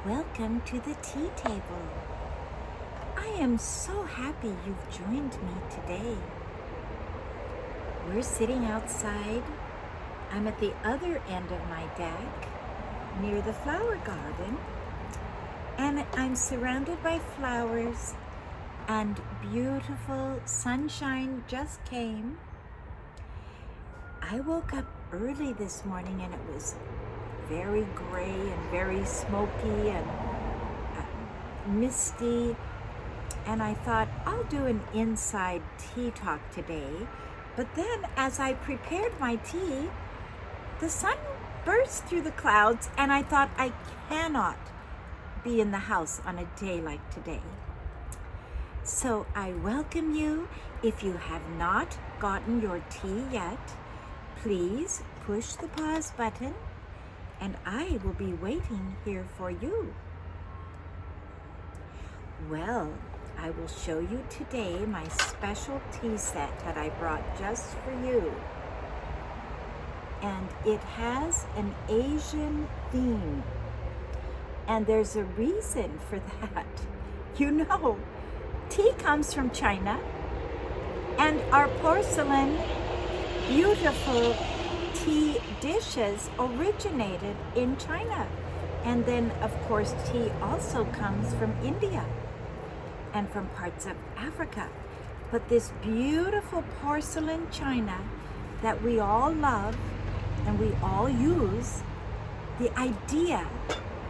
Welcome to the tea table. I am so happy you've joined me today. We're sitting outside. I'm at the other end of my deck near the flower garden, and I'm surrounded by flowers, and beautiful sunshine just came. I woke up early this morning and it was very gray and very smoky and misty, and I thought I'll do an inside tea talk today. But then as I prepared my tea, the sun burst through the clouds and I thought I cannot be in the house on a day like today. So I welcome you. If you have not gotten your tea yet, please push the pause button and I will be waiting here for you. Well, I will show you today my special tea set that I brought just for you. And it has an Asian theme. And there's a reason for that. You know, tea comes from China, and our porcelain, beautiful tea dishes originated in China. And then, of course, tea also comes from India and from parts of Africa. But this beautiful porcelain china that we all love and we all use, the idea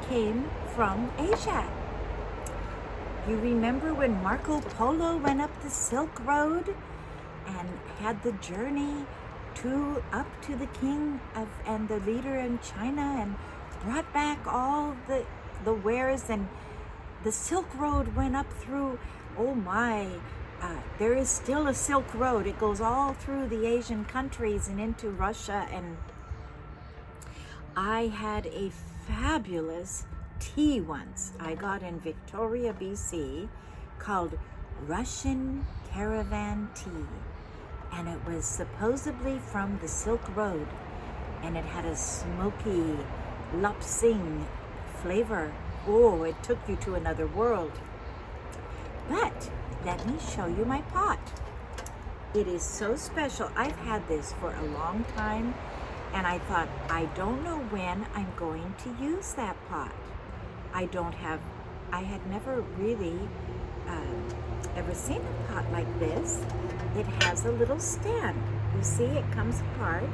came from Asia. You remember when Marco Polo went up the Silk Road and had the journey up to the king and the leader in China and brought back all the wares, and the Silk Road went up through, there is still a Silk Road. It goes all through the Asian countries and into Russia. And I had a fabulous tea once I got in Victoria, BC, called Russian Caravan Tea. And it was supposedly from the Silk Road. And it had a smoky, lapsing flavor. Oh, it took you to another world. But let me show you my pot. It is so special. I've had this for a long time, and I thought, I don't know when I'm going to use that pot. I had never really ever seen a pot like this. It has a little stand. You see, it comes apart,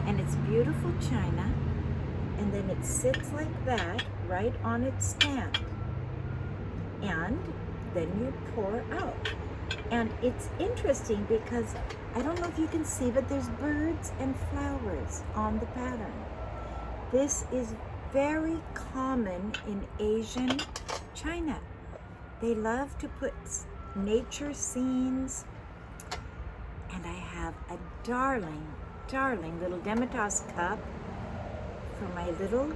and it's beautiful china, and then it sits like that right on its stand, and then you pour out. And it's interesting because I don't know if you can see, but there's birds and flowers on the pattern. This is very common in Asian China. They love to put nature scenes, and I have a darling little Demitas cup for my little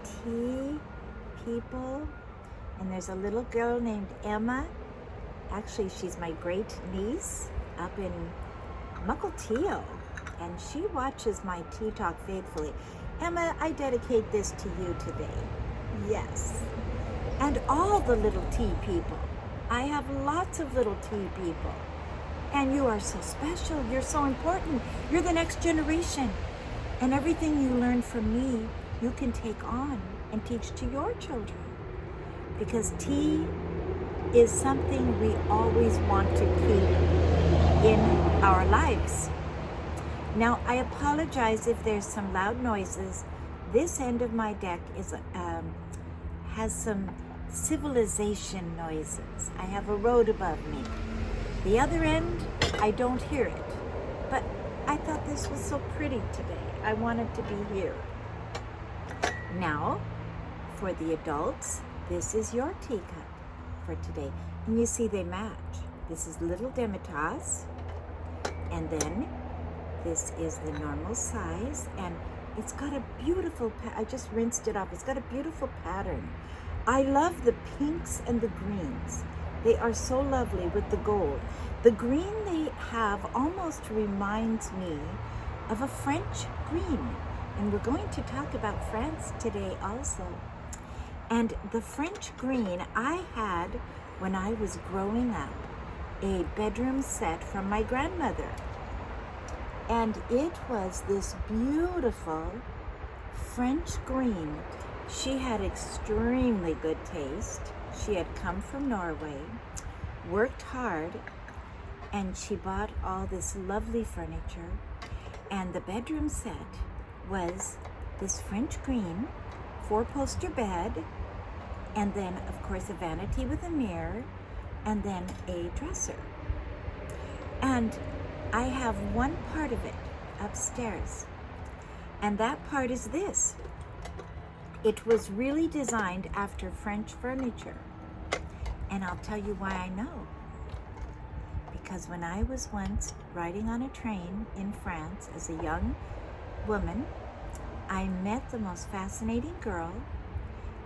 tea people. And there's a little girl named Emma. Actually, she's my great niece up in Mukilteo, and she watches my tea talk faithfully. Emma, I dedicate this to you today. Yes. And all the little tea people. I have lots of little tea people. And you are so special. You're so important. You're the next generation. And everything you learn from me, you can take on and teach to your children. Because tea is something we always want to keep in our lives. Now, I apologize if there's some loud noises. This end of my deck has some civilization noises. I have a road above me. The other end, I don't hear it. But I thought this was so pretty today. I wanted to be here. Now, for the adults, this is your teacup for today. And you see they match. This is little Demitas. And then this is the normal size. And it's got a beautiful, I just rinsed it off. It's got a beautiful pattern. I love the pinks and the greens. They are so lovely with the gold. The green they have almost reminds me of a French green. And we're going to talk about France today also. And the French green, I had, when I was growing up, a bedroom set from my grandmother. And it was this beautiful French green. She had extremely good taste. She had come from Norway, worked hard, and she bought all this lovely furniture. And the bedroom set was this French green, 4-poster bed, and then, of course, a vanity with a mirror, and then a dresser. And I have one part of it upstairs, and that part is this. It was really designed after French furniture, and I'll tell you why I know. Because when I was once riding on a train in France as a young woman, I met the most fascinating girl.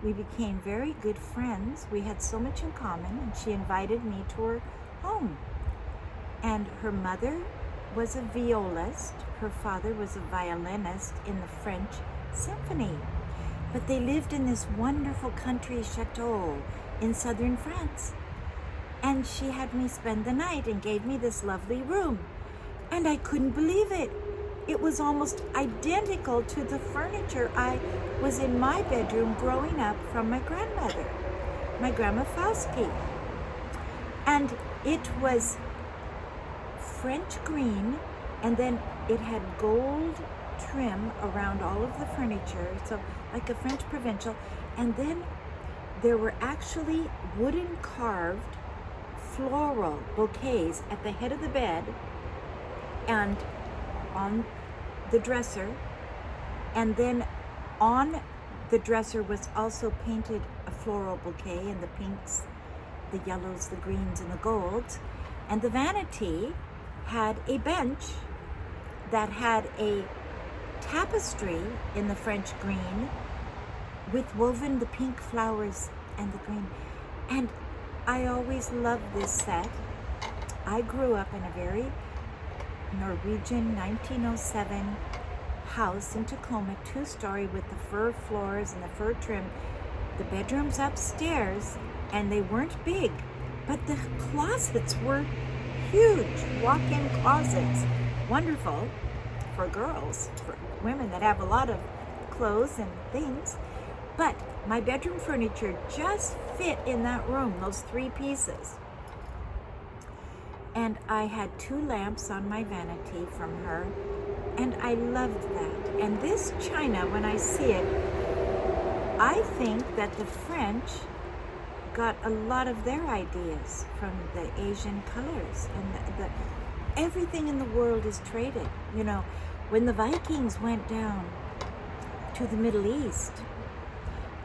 We became very good friends. We had so much in common, and she invited me to her home. And her mother was a violist. Her father was a violinist in the French symphony. But they lived in this wonderful country chateau in southern France. And she had me spend the night and gave me this lovely room. And I couldn't believe it. It was almost identical to the furniture I was in my bedroom growing up from my grandmother, my Grandma Fauski. And it was French green, and then it had gold trim around all of the furniture, so like a French provincial. And then there were actually wooden carved floral bouquets at the head of the bed and on the dresser, and then on the dresser was also painted a floral bouquet in the pinks, the yellows, the greens, and the golds. And the vanity had a bench that had a tapestry in the French green with woven the pink flowers and the green. And I always loved this set. I grew up in a very Norwegian 1907 house in Tacoma, 2-story with the fir floors and the fir trim. The bedrooms upstairs, and they weren't big, but the closets were huge, walk-in closets. Wonderful for girls, for women that have a lot of clothes and things. But my bedroom furniture just fit in that room, those 3 pieces. And I had 2 lamps on my vanity from her, and I loved that. And this china, when I see it, I think that the French got a lot of their ideas from the Asian colors, and everything in the world is traded. You know, when the Vikings went down to the Middle East,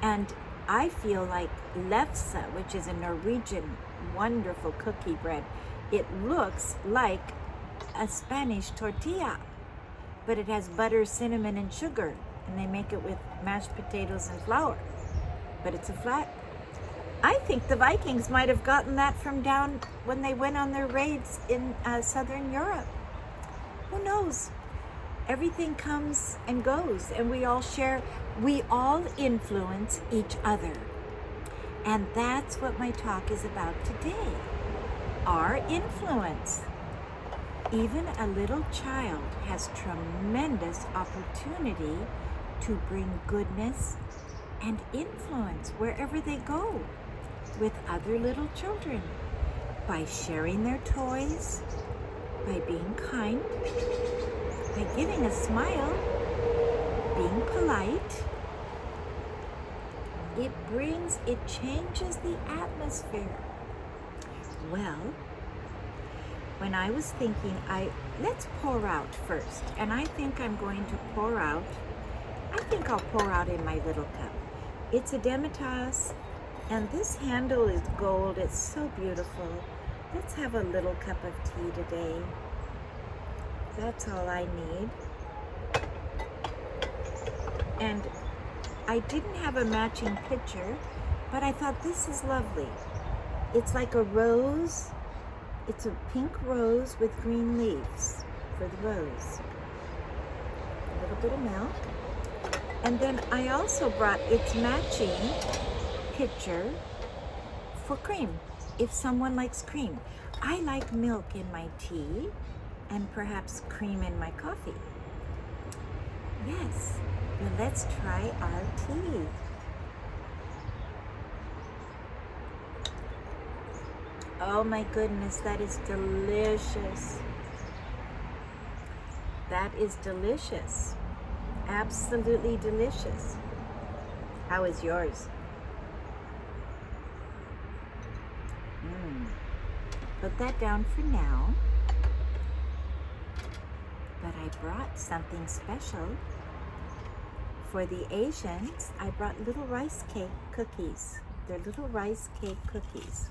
and I feel like lefse, which is a Norwegian wonderful cookie bread, it looks like a Spanish tortilla, but it has butter, cinnamon, and sugar, and they make it with mashed potatoes and flour, but it's a flat. I think the Vikings might have gotten that from down when they went on their raids in southern Europe. Who knows? Everything comes and goes, and we all share, we all influence each other. And that's what my talk is about today. Our influence. Even a little child has tremendous opportunity to bring goodness and influence wherever they go with other little children, by sharing their toys, by being kind, by giving a smile, being polite. It changes the atmosphere. Well, when I was thinking, let's pour out first. And I think I'm going to pour out, I think I'll pour out in my little cup. It's a Demitasse, and this handle is gold. It's so beautiful. Let's have a little cup of tea today. That's all I need. And I didn't have a matching pitcher, but I thought this is lovely. It's like a rose. It's a pink rose with green leaves for the rose. A little bit of milk. And then I also brought, it's matching pitcher for cream, if someone likes cream. I like milk in my tea and perhaps cream in my coffee. Yes, well, let's try our tea. Oh my goodness, that is delicious. That is delicious. Absolutely delicious. How is yours? Put that down for now. But I brought something special. For the Asians, I brought little rice cake cookies. They're little rice cake cookies.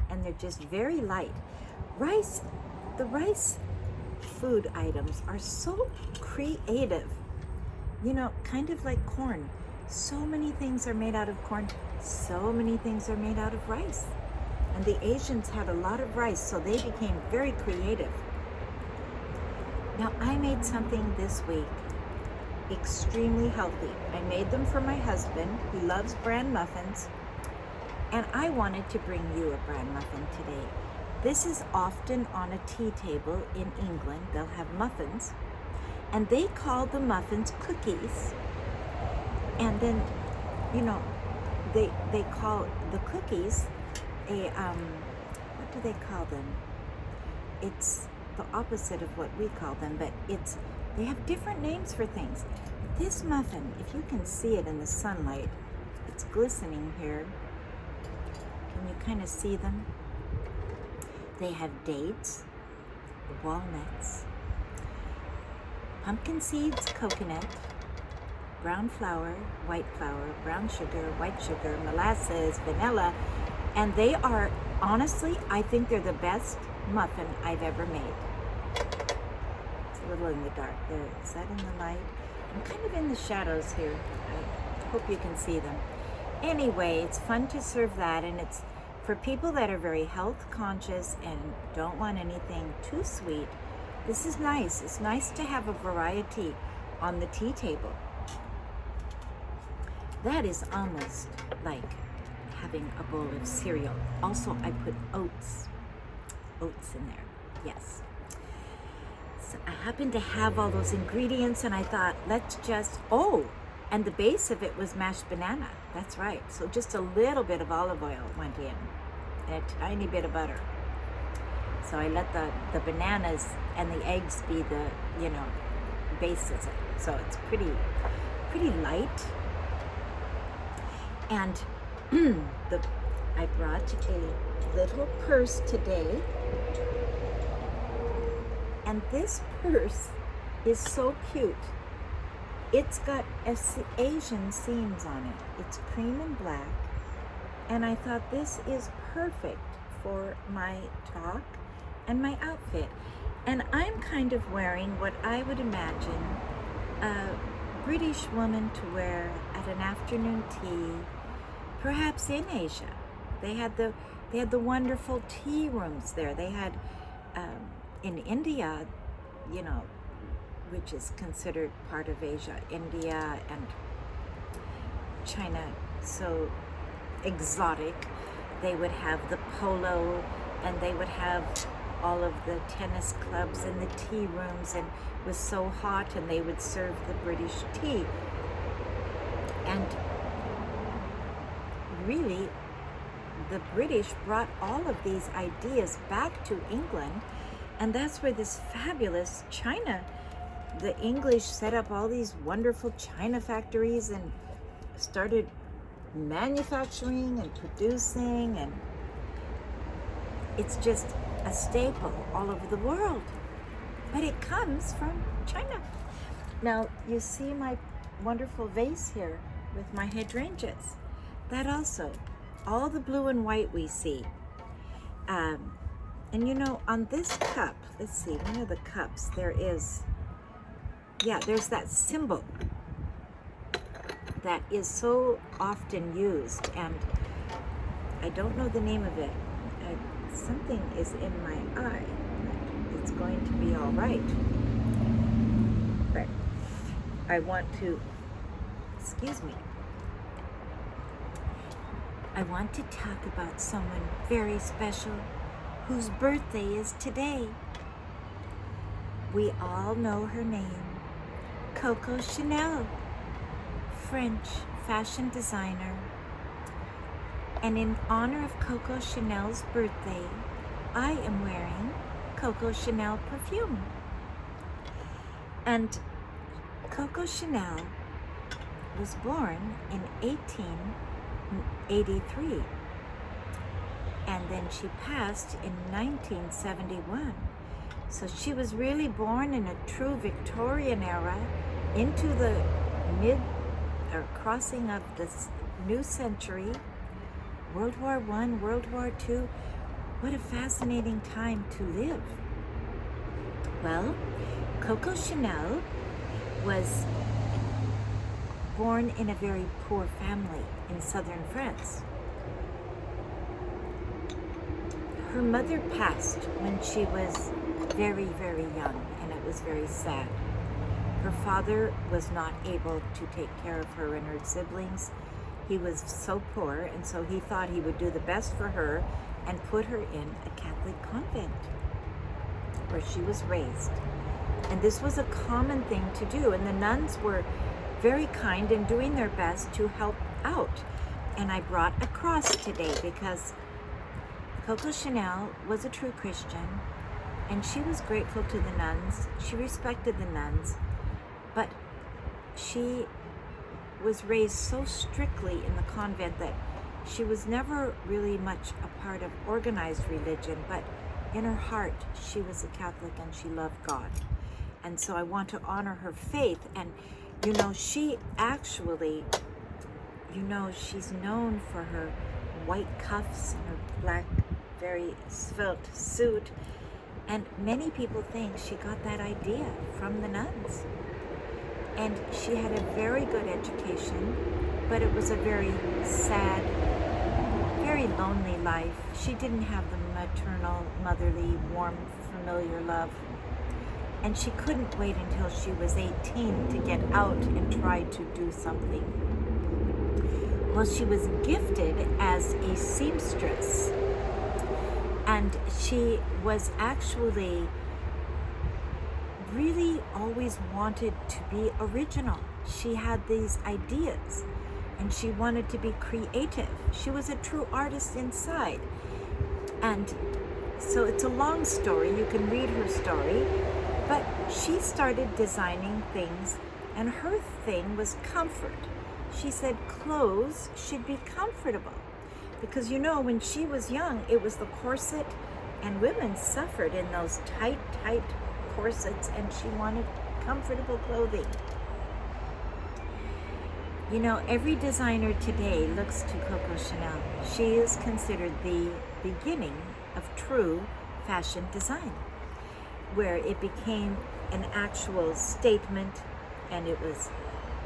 And they're just very light. The rice food items are so creative. You know, kind of like corn. So many things are made out of corn. So many things are made out of rice. And the Asians had a lot of rice, so they became very creative. Now, I made something this week extremely healthy. I made them for my husband. He loves bran muffins. And I wanted to bring you a bran muffin today. This is often on a tea table in England. They'll have muffins. And they call the muffins cookies. And then, you know, they call the cookies what do they call them? It's the opposite of what we call them, but they have different names for things. This muffin, if you can see it in the sunlight, it's glistening here. Can you kind of see them? They have dates, walnuts, pumpkin seeds, coconut, brown flour, brown sugar, white sugar, molasses, vanilla, and they are, honestly, I think they're the best muffin I've ever made. It's a little in the dark there. Is that in the light? I'm kind of in the shadows here. I hope you can see them. Anyway, it's fun to serve that, and it's for people that are very health conscious and don't want anything too sweet. This is nice. It's nice to have a variety on the tea table. That is almost like having a bowl of cereal. Also, I put oats in there, yes. So I happened to have all those ingredients, and I thought, let's just, and the base of it was mashed banana. That's right. So just a little bit of olive oil went in, and a tiny bit of butter. So I let the bananas and the eggs be the, base of it. So it's pretty light. And I brought a little purse today, and this purse is so cute. It's got Asian seams on it. It's cream and black, and I thought this is perfect for my talk and my outfit. And I'm kind of wearing what I would imagine a British woman to wear at an afternoon tea, perhaps in Asia. They had the wonderful tea rooms there. They had in India, which is considered part of Asia, India and China, so exotic. They would have the polo, and they would have all of the tennis clubs in the tea rooms, and it was so hot, and they would serve the British tea. And really, the British brought all of these ideas back to England, and that's where this fabulous China, the English set up all these wonderful China factories and started manufacturing and producing, and it's just a staple all over the world. But it comes from China. Now, you see my wonderful vase here with my hydrangeas. That also, all the blue and white we see. And on this cup, let's see, one of the cups, there's that symbol that is so often used, and I don't know the name of it. Something is in my eye. It's going to be all right. But I want to, excuse me. I want to talk about someone very special whose birthday is today. We all know her name, Coco Chanel, French fashion designer. And in honor of Coco Chanel's birthday, I am wearing Coco Chanel perfume. And Coco Chanel was born in 1883, and then she passed in 1971. So she was really born in a true Victorian era into the crossing of this new century, World War I, World War II. What a fascinating time to live. Well, Coco Chanel was born in a very poor family in southern France. Her mother passed when she was very, very young, and it was very sad. Her father was not able to take care of her and her siblings. He was so poor, and so he thought he would do the best for her and put her in a Catholic convent where she was raised. And this was a common thing to do, and the nuns were very kind and doing their best to help out. And I brought a cross today because Coco Chanel was a true Christian, and she was grateful to the nuns. She respected the nuns, but she was raised so strictly in the convent that she was never really much a part of organized religion, but in her heart, she was a Catholic and she loved God. And so I want to honor her faith. And, she actually, she's known for her white cuffs and her black, very svelte suit. And many people think she got that idea from the nuns. And she had a very good education, but it was a very sad, very lonely life. She didn't have the maternal, motherly, warm, familiar love. And she couldn't wait until she was 18 to get out and try to do something. Well, she was gifted as a seamstress. And she was actually really always wanted to be original. She had these ideas and she wanted to be creative. She was a true artist inside. And so it's a long story. You can read her story. But she started designing things, and her thing was comfort. She said clothes should be comfortable. Because when she was young, it was the corset, and women suffered in those tight corsets, and she wanted comfortable clothing. Every designer today looks to Coco Chanel. She is considered the beginning of true fashion design, where it became an actual statement, and it was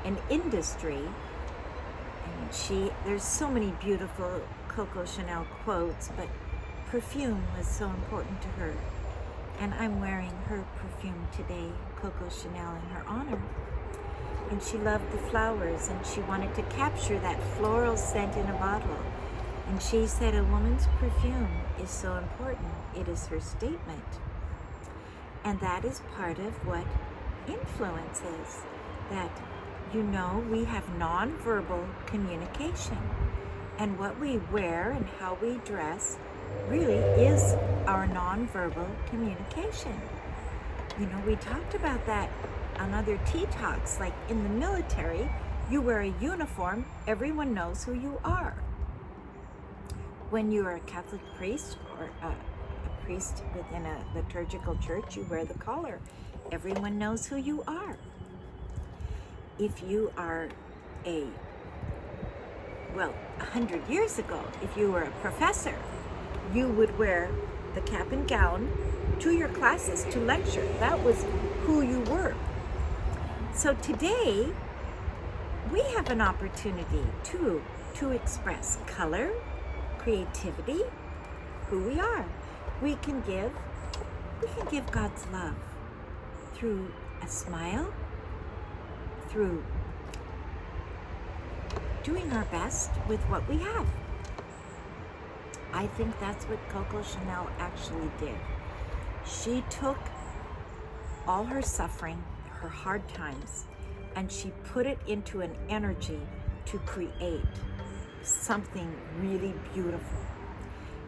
an industry. And there's so many beautiful Coco Chanel quotes, but perfume was so important to her. And I'm wearing her perfume today, Coco Chanel, in her honor. And she loved the flowers, and she wanted to capture that floral scent in a bottle. And she said a woman's perfume is so important. It is her statement. And that is part of what influence is. That, we have nonverbal communication. And what we wear and how we dress really is our nonverbal communication. We talked about that on other tea talks. Like in the military, you wear a uniform, everyone knows who you are. When you are a Catholic priest or a priest within a liturgical church, you wear the collar. Everyone knows who you are. If you are 100 years ago, if you were a professor, you would wear the cap and gown to your classes to lecture. That was who you were. So today, we have an opportunity to express color, creativity, who we are. We can give God's love through a smile, through doing our best with what we have. I think that's what Coco Chanel actually did. She took all her suffering, her hard times, and she put it into an energy to create something really beautiful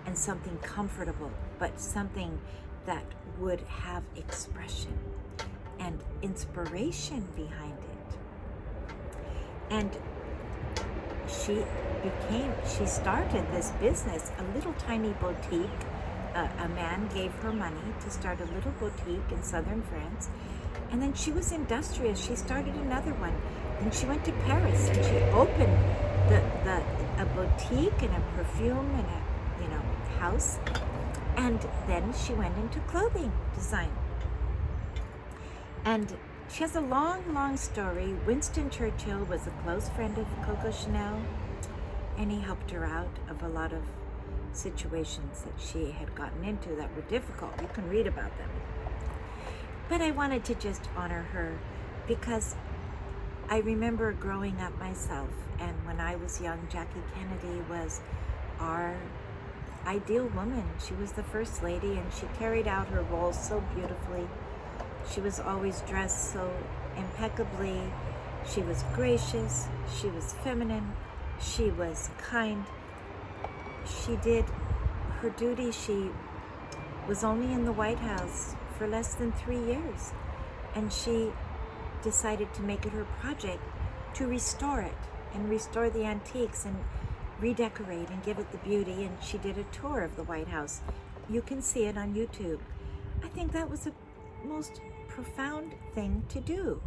and something comfortable, but something that would have expression and inspiration behind it. And she started this business, a little tiny boutique. A man gave her money to start a little boutique in southern France. And then she was industrious. She started another one. Then she went to Paris and she opened a boutique and a perfume and a house. And then she went into clothing design. And she has a long, long story. Winston Churchill was a close friend of Coco Chanel, and he helped her out of a lot of situations that she had gotten into that were difficult. You can read about them. But I wanted to just honor her because I remember growing up myself, and when I was young, Jackie Kennedy was our ideal woman. She was the first lady, and she carried out her roles so beautifully. She was always dressed so impeccably. She was gracious. She was feminine. She was kind. She did her duty. She was only in the White House for less than 3 years, and she decided to make it her project to restore it and restore the antiques and redecorate and give it the beauty. And she did a tour of the White House. You can see it on YouTube. I think that was the most profound thing to do,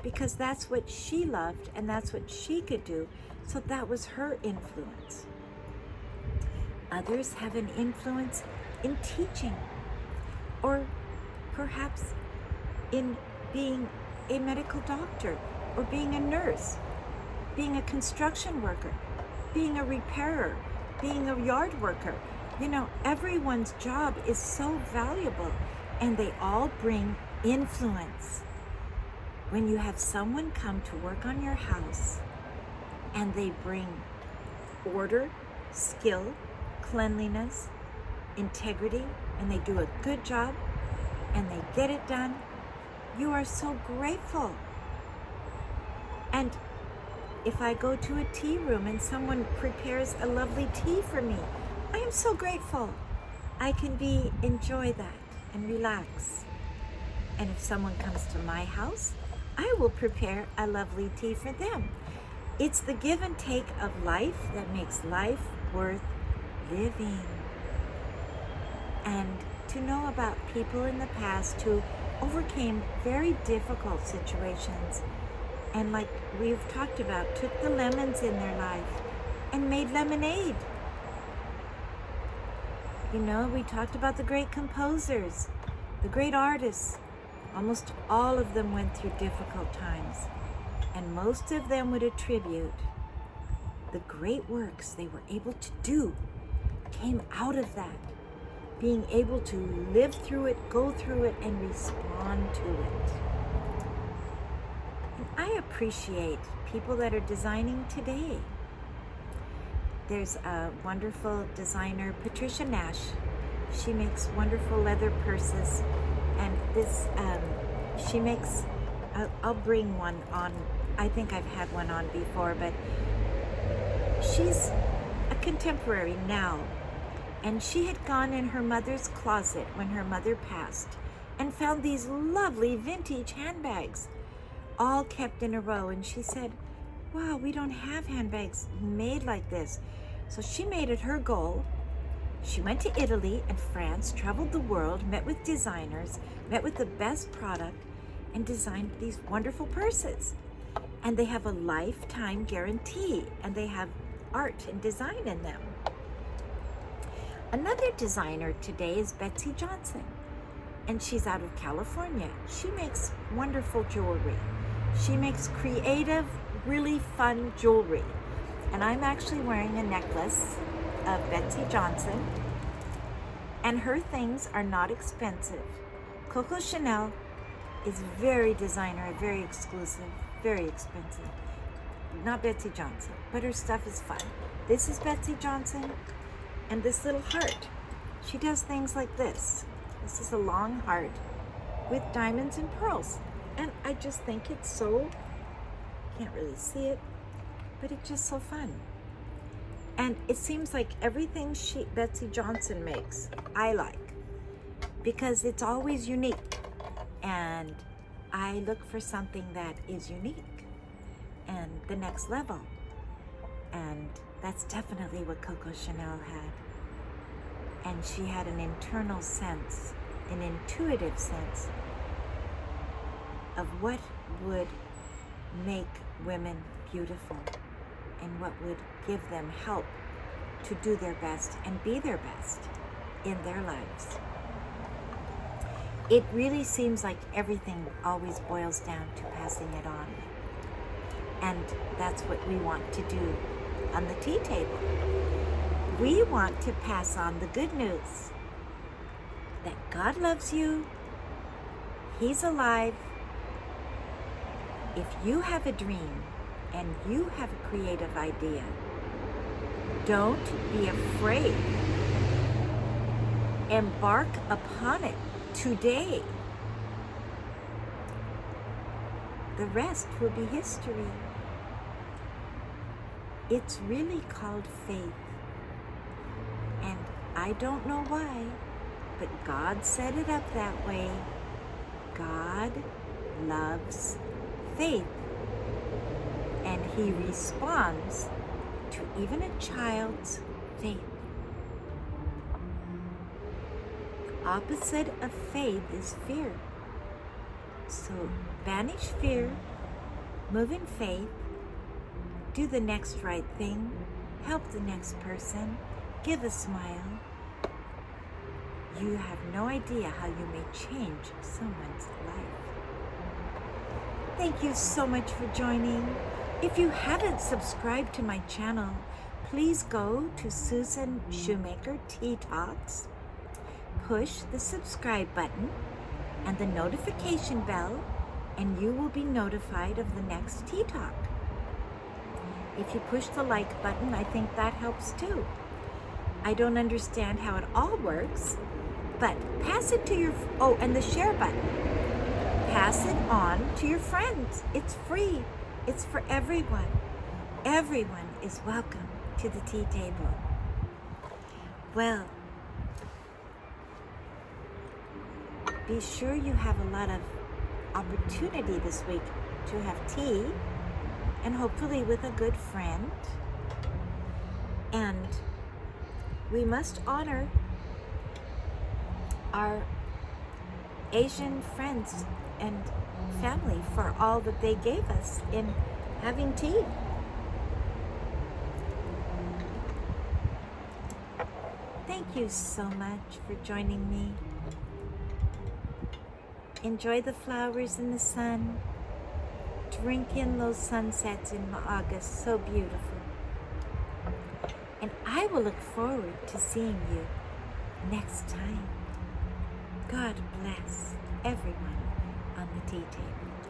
because that's what she loved and that's what she could do. So that was her influence. Others have an influence in teaching, or perhaps in being a medical doctor, or being a nurse, being a construction worker, being a repairer, being a yard worker. Everyone's job is so valuable, and they all bring influence. When you have someone come to work on your house and they bring order, skill, cleanliness, integrity, and they do a good job and they get it done, you are so grateful. And if I go to a tea room and someone prepares a lovely tea for me, I am so grateful. I can enjoy that and relax. And if someone comes to my house, I will prepare a lovely tea for them. It's the give and take of life that makes life worth living. And to know about people in the past who overcame very difficult situations, and like we've talked about, took the lemons in their life and made lemonade. We talked about the great composers, the great artists. Almost all of them went through difficult times, and most of them would attribute the great works they were able to do came out of that, being able to live through it, go through it, and respond to it. And I appreciate people that are designing today. There's a wonderful designer, Patricia Nash. She makes wonderful leather purses. And this, she makes, I'll bring one on. I think I've had one on before, but she's a contemporary now. And she had gone in her mother's closet when her mother passed and found these lovely vintage handbags, all kept in a row. And she said, wow, we don't have handbags made like this. So she made it her goal. She went to Italy and France, traveled the world, met with designers, met with the best product, and designed these wonderful purses. And they have a lifetime guarantee, and they have art and design in them. Another designer today is Betsy Johnson, and she's out of California. She makes wonderful jewelry. She makes creative, really fun jewelry. And I'm actually wearing a necklace of Betsy Johnson, and her things are not expensive. Coco Chanel is very designer, very exclusive, very expensive. Not Betsy Johnson, but her stuff is fun. This is Betsy Johnson. And this little heart. She does things like this. This is a long heart with diamonds and pearls. And I just think it's so, can't really see it, but it's just so fun. And it seems like everything Betsy Johnson makes, I like, because it's always unique. And I look for something that is unique and the next level. And that's definitely what Coco Chanel had. And she had an internal sense, an intuitive sense of what would make women beautiful and what would give them help to do their best and be their best in their lives. It really seems like everything always boils down to passing it on. And that's what we want to do on the tea table. We want to pass on the good news that God loves you, He's alive. If you have a dream and you have a creative idea, don't be afraid. Embark upon it today. The rest will be history. It's really called faith. And I don't know why, but God set it up that way. God loves faith. And He responds to even a child's faith. Opposite of faith is fear. So banish fear, move in faith, do the next right thing, help the next person, give a smile. You have no idea how you may change someone's life. Thank you so much for joining. If you haven't subscribed to my channel, please go to Susan Shoemaker Tea Talks, push the subscribe button and the notification bell, and you will be notified of the next Tea Talk. If you push the like button, I think that helps too. I don't understand how it all works, but pass it to your, and the share button. Pass it on to your friends. It's free. It's for everyone. Everyone is welcome to the tea table. Well, be sure you have a lot of opportunity this week to have tea, and hopefully with a good friend. And we must honor our Asian friends and family for all that they gave us in having tea. Thank you so much for joining me. Enjoy the flowers in the sun. Drink in those sunsets in August, so beautiful. And I will look forward to seeing you next time. God bless everyone on the tea table.